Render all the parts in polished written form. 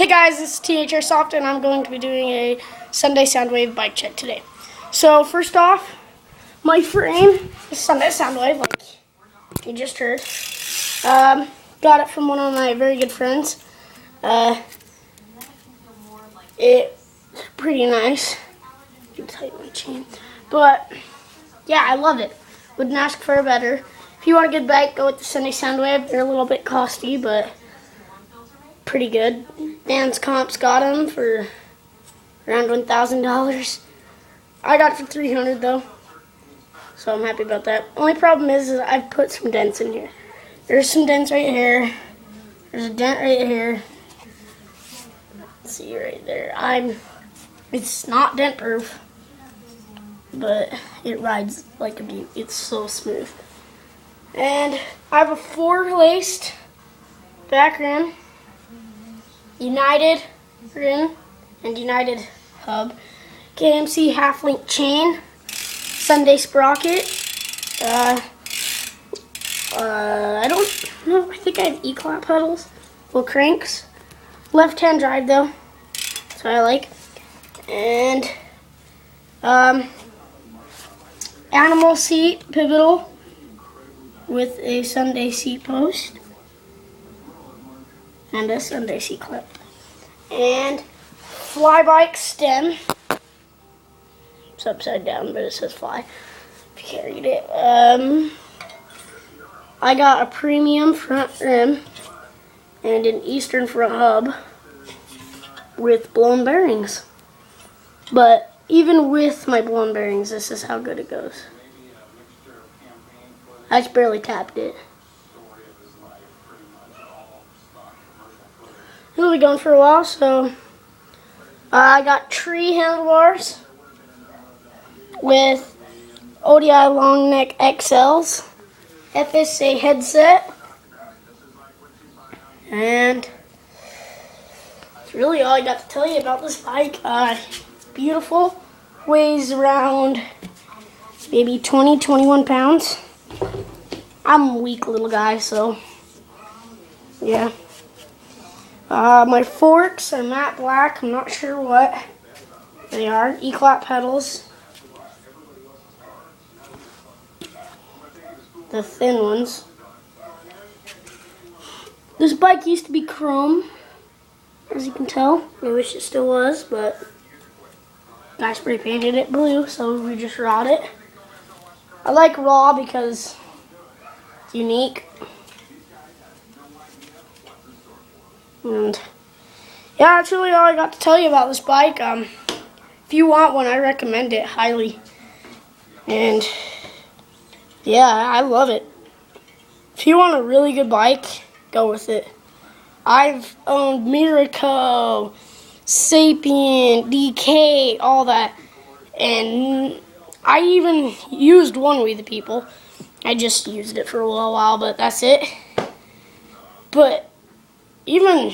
Hey guys, this is THR Soft and I'm going to be doing a Sunday Soundwave bike check today. So first off, my frame is Sunday Soundwave, like you just heard. Got it from one of my very good friends. It's pretty nice. You can tighten my chain. But yeah, I love it. Wouldn't ask for a better. If you want a good bike, go with the Sunday Soundwave. They're a little bit costly, but pretty good. Dan's Comps got them for around $1,000. I got it for $300 though, so I'm happy about that. Only problem is I've put some dents in here. There's some dents right here. There's a dent right here. Let's see right there. It's not dent proof, but it rides like a beaut. It's so smooth. And I have a 4-laced back rim, United rim, and United hub, KMC half-link chain, Sunday sprocket. I don't know. I think I have E-clap pedals, little cranks. Left-hand drive though, that's what I like. And animal seat pivotal with a Sunday seat post and a Sunday seat clip. And fly bike stem. It's upside down, but it says fly. If you can't read it. I got a premium front rim and an Eastern front hub with blown bearings. But even with my blown bearings, this is how good it goes. I just barely tapped it. It'll be going for a while, so I got tree handlebars with ODI long neck XLs, FSA headset, and that's really all I got to tell you about this bike. Beautiful, weighs around maybe 20-21 pounds. I'm a weak little guy, so yeah. My forks are matte black. I'm not sure what they are. E-clap pedals. The thin ones. This bike used to be chrome, as you can tell. I wish it still was, but I spray painted it blue, so we just wrought it. I like raw because it's unique. And yeah, that's really all I got to tell you about this bike. If you want one, I recommend it highly. And yeah, I love it. If you want a really good bike, go with it. I've owned Miraco, Sapien, DK, all that. And I even used one with the people. I just used it for a little while, but that's it. But even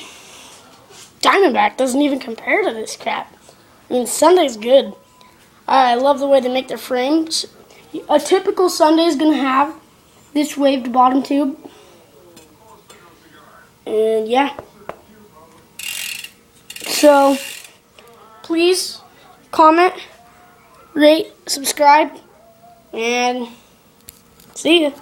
Diamondback doesn't even compare to this crap. I mean, Sunday's good. I love the way they make their frames. A typical Sunday is going to have this waved bottom tube. And yeah. So, please comment, rate, subscribe, and see ya.